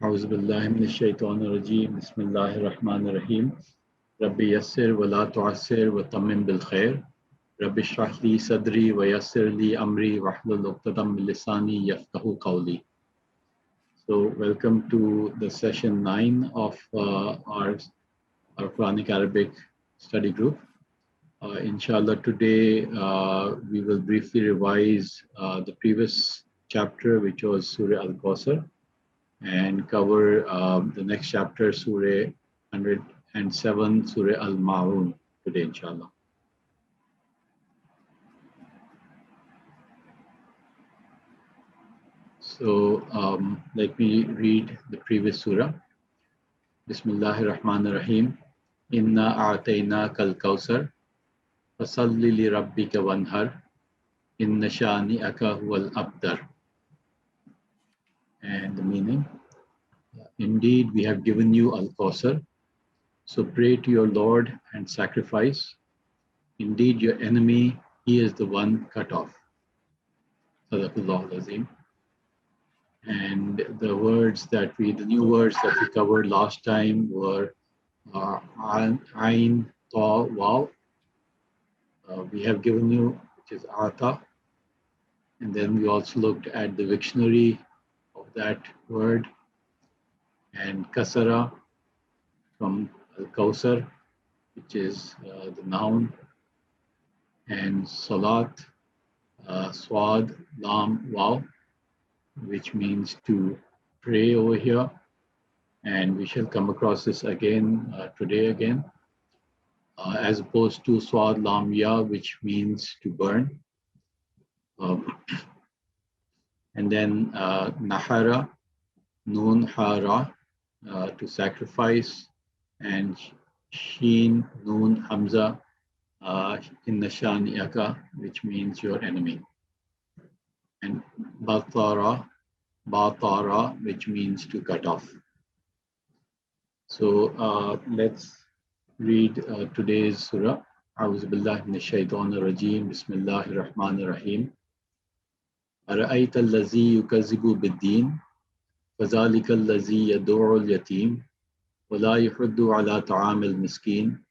أعوذ بالله من الشيطان الرجيم بسم الله الرحمن الرحيم ربي يسر ولا تعسر وتمم بالخير ربي اشرح لي صدري ويسر لي أمري واحلل عقدة من لساني يفقهوا قولي. So welcome to the session 9 of our Quranic Arabic study group. Inshallah, today we will briefly revise the previous chapter, which was Surah Al-Kawthar, and cover the next chapter, Surah 107, Surah Al-Maun, today, inshallah. So let me read the previous surah. Bismillahir Rahmanir Rahim. Inna a'tainaka al-kawthar fasalli li rabbika wanhar inna shani'aka huwal abtar. And the meaning: indeed, we have given you Al-Kawthar, so pray to your Lord and sacrifice. Indeed, your enemy, he is the one cut off. Sadaqallahu al-Azim. And the new words that we covered last time were Ain, Ta, Waw. We have given you, which is Ata. And then we also looked at the dictionary of that word, and Kasara from Al-Kawthar, which is the noun, and Salat, Swad, Lam, Waw, which means to pray over here. And we shall come across this again today again, as opposed to Swad, Lam, Ya, which means to burn. And then Nahara, Nun, Hara, to sacrifice, and Sheen, Nun, Hamza, Inna Shani'aka, which means your enemy. And Batara, which means to cut off. So let's read today's surah. A'udhu billahi minash shaitanir rajeem. Bismillahir rahmanir rahim. Ara'ayta allazi yukazzibu bid-din fadhalika allazi yad'u al-yatim wa la yuhuddu ala ta'amil miskin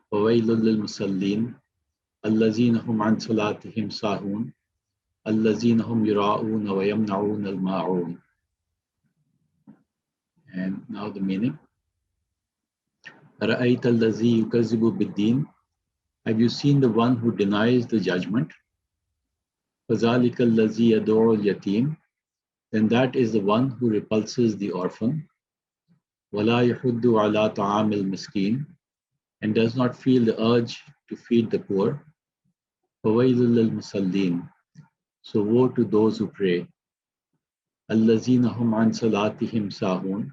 wa waylul lil musallin allazina hum an salatihim sahun allazina hum yura'un wa yamna'un al-ma'un. And now the meaning. Ara'ayta allazi yukazzibu bid-din. Have you seen the one who denies the judgment? Fazalika allazi yad'u al-yatim. Then that is the one who repulses the orphan. Wala yahuddu ala ta'amil miskin. And does not feel the urge to feed the poor. Fawailul lil musallin. So woe to those who pray. Allazina hum an salatihim sahun.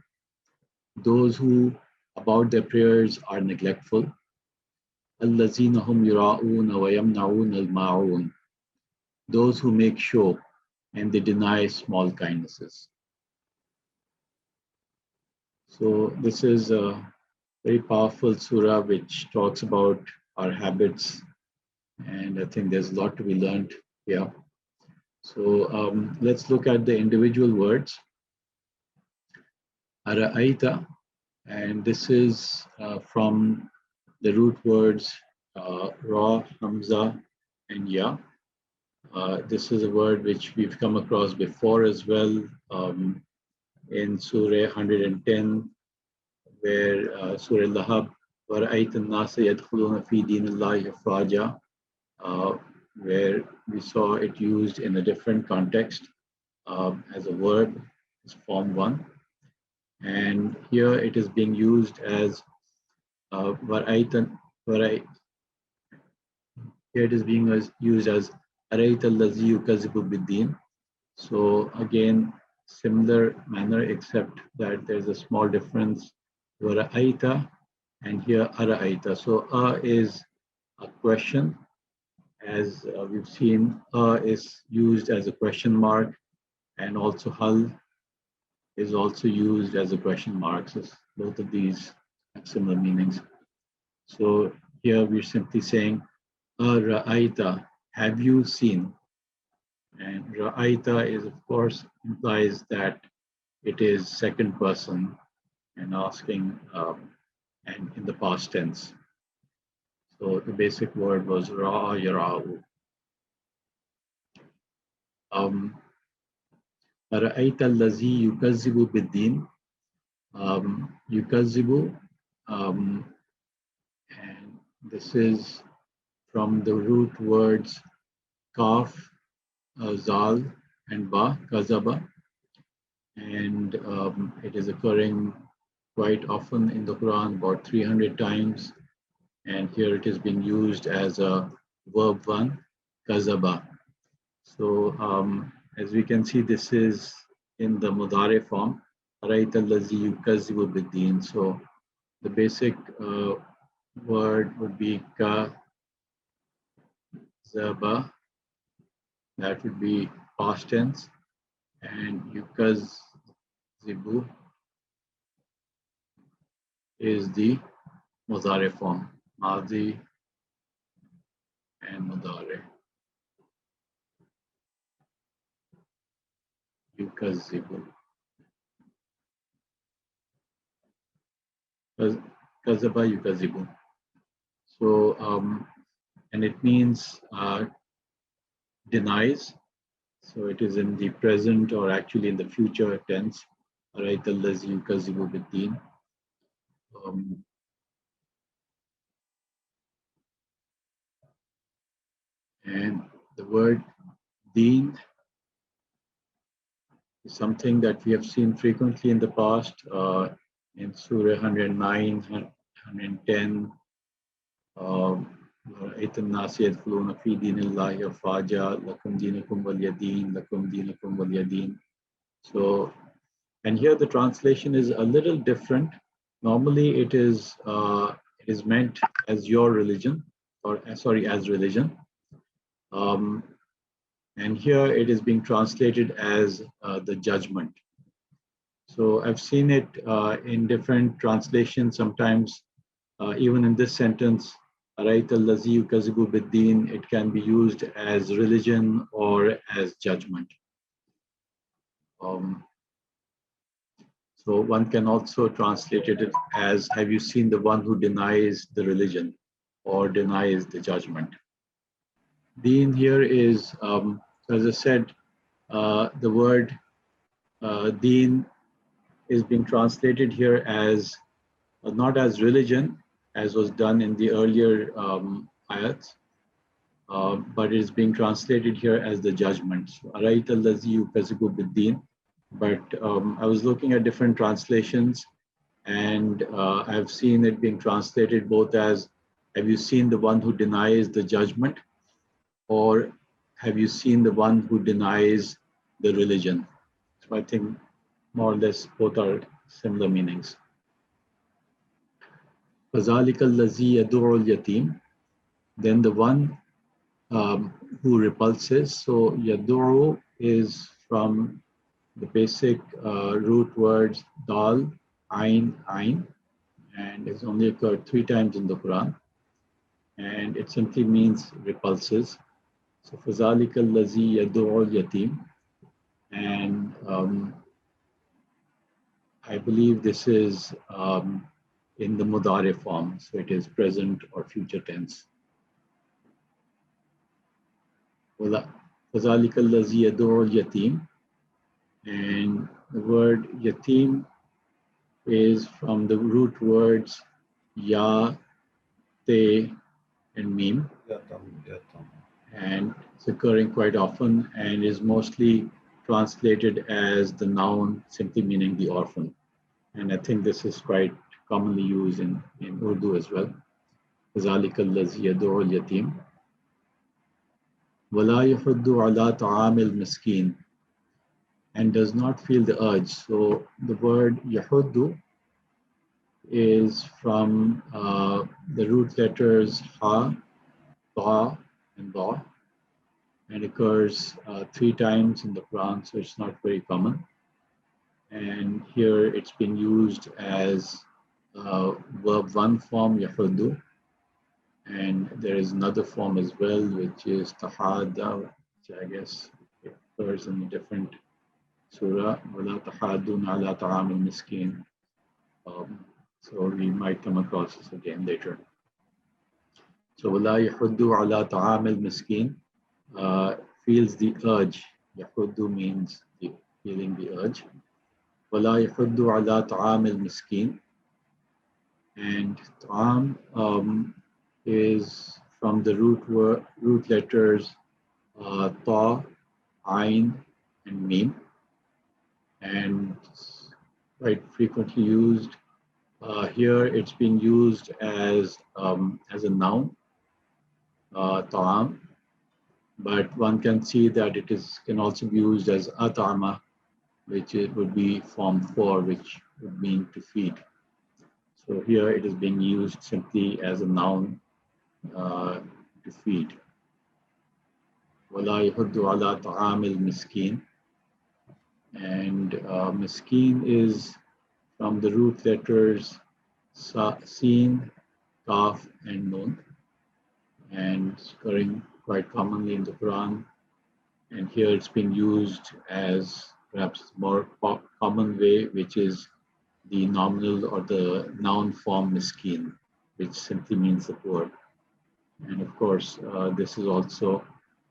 Those who about their prayers are neglectful. Allazina hum yura'un wa yamna'un al-ma'un. Those who make show and they deny small kindnesses. So this is a very powerful surah which talks about our habits, and I think there's a lot to be learned here. So let's look at the individual words. Ara'aita, and this is from the root words Ra, Hamza, and Ya. This is a word which we've come across before as well in Surah 110, where Surah Lahab, وَرَأَيْتَ النَّاسَ يَدْخُلُونَ فِي دِينِ اللَّهِ أَفْوَاجًا, where we saw it used in a different context as a verb, as form 1. And here it is being used as here it is being used as Arayta allazi yukazzibu bid-din. So again, similar manner, except that there's a small difference. Wara'aita and here Ara'aita. So is a question, as we've seen. Is used as a question mark, and also Hal is also used as a question mark. So both of these have similar meanings. So here we're simply saying, Ra'aita, have you seen? And Ra'aita is, of course, implies that it is second person and asking and in the past tense. So the basic word was ra'a yara'u. أرأيت الذي يكذب بالدين. Yukazibu, and this is from the root words kaf, zal, and ba, kazaba, and it is occurring quite often in the Quran, about 300 times, and here it is being used as a verb one, kazaba. So as we can see, this is in the mudare form. Arayta allazi yukazibu bid-din. So the basic word would be kazaba. That would be past tense, and yukazibu is the mudare form, madi and mudare. Yukazibu. Kazaba yukazibu. So, and it means denies. So it is in the present or actually in the future tense. Right, allazi yukazibu bid-din. And the word deen is something that we have seen frequently in the past in Surah 109, 110. رأيت الناس يدخلون في دين الله أفواجا لكم دينكم ولي دين لكم دينكم ولي دين. So, and here the translation is a little different. Normally it is meant as your religion, or sorry, as religion. And here it is being translated as the judgment. So I've seen it in different translations. Sometimes, even in this sentence, "Arayta allazi yukazibu bid-din," it can be used as religion or as judgment. So one can also translate it as, "Have you seen the one who denies the religion or denies the judgment?" Deen here is, as I said, the word deen is being translated here as not as religion, as was done in the earlier ayats, but it is being translated here as the judgment. So, Arayta allazi yukazibu bid-din. But I was looking at different translations, and I've seen it being translated both as, "Have you seen the one who denies the judgment?" or "Have you seen the one who denies the religion?" So I think more or less both are similar meanings. فَذَلِكَ الَّذِي يَدُعُ الْيَتِيمَ. Then the one who repulses. So yaduru is from the basic root words dal, ain, and it's only occurred 3 times in the Quran, and it simply means repulses. So فَذَلِكَ الَّذِي يَدُعُ الْيَتِيمَ, and I believe this is in the mudare form, so it is present or future tense. فَذَلِكَ الَّذِي يَدُعُ الْيَتِيمَ, and the word yatim is from the root words ya, te, and mim, and it's occurring quite often and is mostly translated as the noun, simply meaning the orphan. And I think this is quite commonly used in Urdu as well. فَذَلِكَ الَّذِي يَدُعُ الْيَتِيمَ وَلَا يَحُضُّ عَلَىٰ طَعَامِ الْمِسْكِينِ, and does not feel the urge. So the word yahuddu is from the root letters ha, ba, and ba, and occurs 3 times in the Quran, so it's not very common. And here it's been used as verb 1 form, yahuddu, and there is another form as well, which is tahada, which I guess occurs in a different Sura, وَلَا تَحَاضُّونَ عَلَى طَعَامِ الْمِسْكِينِ. So we might come across this again later. So وَلَا يَحُدُّ عَلَى طَعَامِ الْمِسْكِينِ feels the urge. يَحُدُّ means feeling the urge. وَلَا يَحُدُّ عَلَى طَعَامِ الْمِسْكِينِ. And ta'am is from the root letters ta, ain, and mim, and quite frequently used. Here it's being used as a noun, ta'am, but one can see that it can also be used as at'ama, which would be form 4, which would mean to feed. So here it is being used simply as a noun to feed. وَلَا يَحُدُّ عَلَى طَعَامِ الْمِسْكِينِ. And miskin is from the root letters Sin, Kaf, and Nun, and it's occurring quite commonly in the Quran. And here it's being used as perhaps more common way, which is the nominal or the noun form miskin, which simply means the poor. And of course, this is also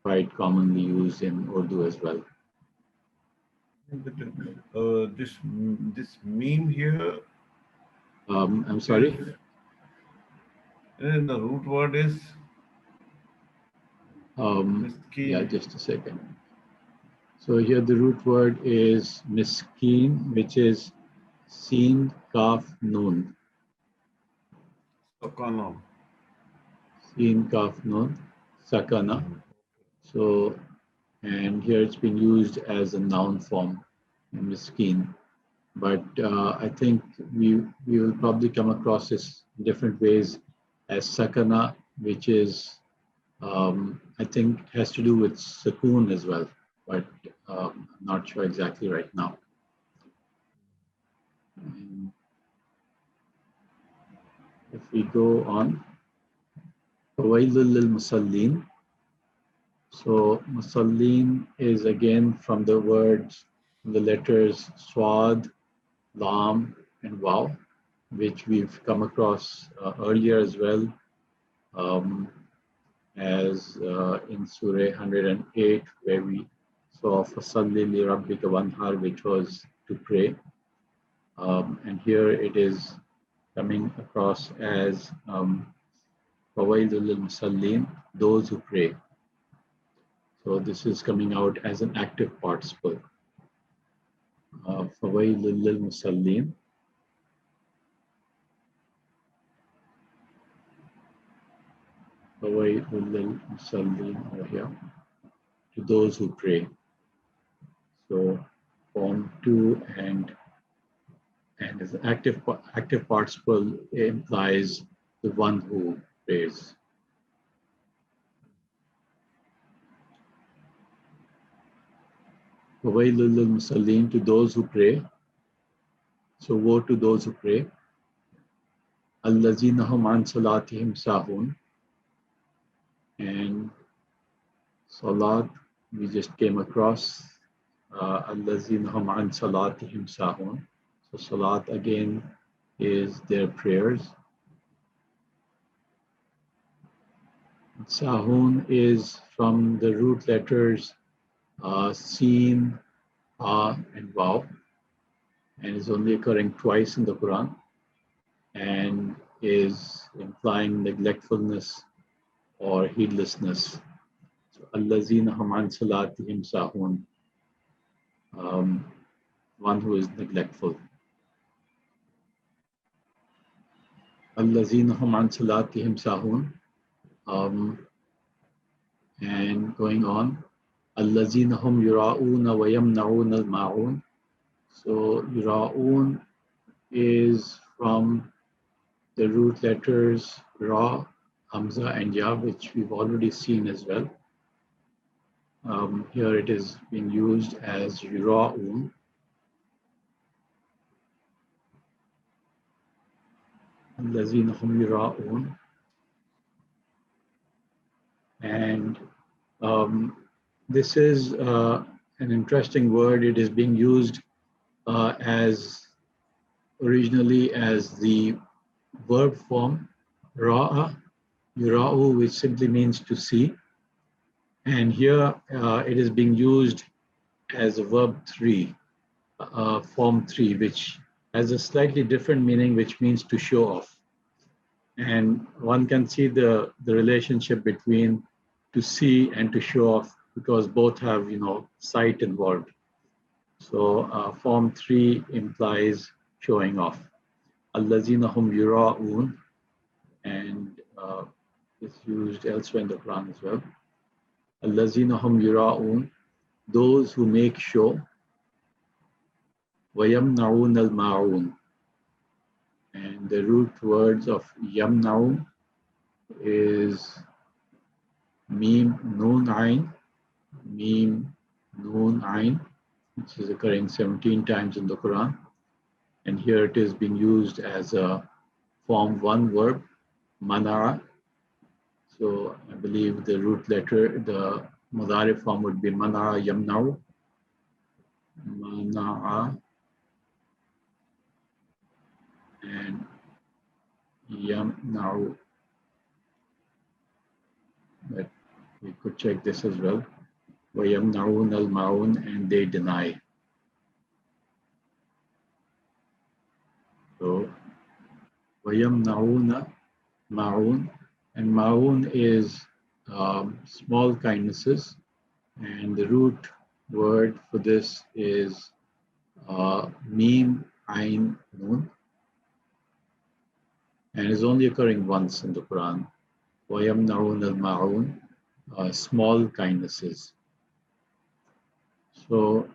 quite commonly used in Urdu as well. This meme here. I'm sorry? The root word is yeah, just a second. So here the root word is miskin, which is Sin, Kaf, Nun. sakana. Sin, Kaf, Nun, Sakana. So, and here it's been used as a noun form, miskin. But I think we will probably come across this in different ways as sakana, which is I think has to do with sukoon as well, but I'm not sure exactly right now. And if we go on, fawailul lil musallin. So musallin is again from the words, the letters swad, lam, and waw, which we've come across earlier as well. As in Surah 108, where we saw Fasalli li Rabbika Wanhar, which was to pray. And here it is coming across as Fawailul lil Musallin, those who pray. So this is coming out as an active participle. Fawailul lil Musallin. Fawailul lil Musallin over here, to those who pray. So form 2 and as an active participle implies the one who prays. وَوَيْلٌ لِلْمُصَلِّينَ, to those who pray. So woe to those who pray. الَّذِينَ هُمْ عَنْ صَلَاتِهِمْ سَاهُونَ. And salat we just came across. الَّذِينَ هُمْ عَنْ صَلَاتِهِمْ سَاهُونَ. So salat again is their prayers. Sahun is from the root letters Sin, Ha, and Waw, and is only occurring twice in the Quran, and is implying neglectfulness or heedlessness. So, Allazina hum an salatihim sahun, one who is neglectful. Allazina hum an salatihim sahun, and going on. Allazina hum yura'una wa yamna'una al-ma'un. So yura'un is from the root letters Ra, Hamza, and Ya, which we've already seen as well. Here it is being used as yura'un. Allazina hum yura'un. And this is an interesting word. It is being used as originally as the verb form ra'a, yura'u, which simply means to see. And here it is being used as a verb 3, form 3, which has a slightly different meaning, which means to show off. And one can see the relationship between to see and to show off, because both have, sight involved. So form 3 implies showing off. Allazina hum yura'un, and it's used elsewhere in the Quran as well. Allazina hum yura'un, those who make show. Wayamna'un al-ma'un, and the root words of yamna'un is mim nun ain, mim nun ain, which is occurring 17 times in the Quran. And here it is being used as a form 1 verb, manara. So I believe the root letter, the mudari form would be manara yamna'u, manara, and yamna'u. But we could check this as well. وَيَمْنَعُونَ الْمَعُونَ, and they deny. So وَيَمْنَعُونَ مَعُونَ, and ma'un is small kindnesses, and the root word for this is mim ain nun, and is only occurring once in the Quran. وَيَمْنَعُونَ الْمَعُونَ, small kindnesses. So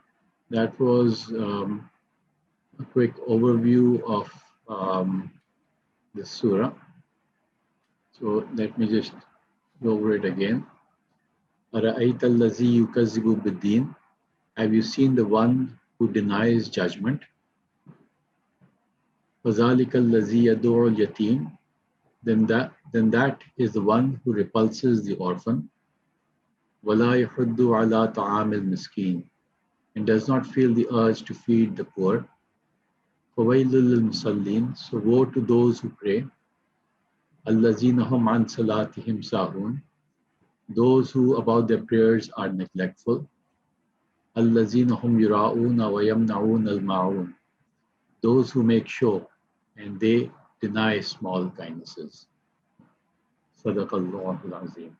that was a quick overview of the surah. So let me just go over it again. أَرَأَيْتَ الَّذِي يُكَذِّبُ بِالدِّينِ, have you seen the one who denies judgment? فَذَلِكَ الَّذِي يَدُعُ الْيَتِيمَ, then that is the one who repulses the orphan. وَلَا يَحُضُّ عَلَى طَعَامِ الْمِسْكِينِ, and does not feel the urge to feed the poor. فَوَيْلٌ لِلْمُصَلِّينَ, so woe to those who pray. الَّذِينَ هُمْ عَنْ صَلَاتِهِمْ سَاهُونَ, those who about their prayers are neglectful. الَّذِينَ هُمْ يُرَاءُونَ وَيَمْنَعُونَ الْمَاعُونَ, those who make show and they deny small kindnesses. صدق الله العظيم.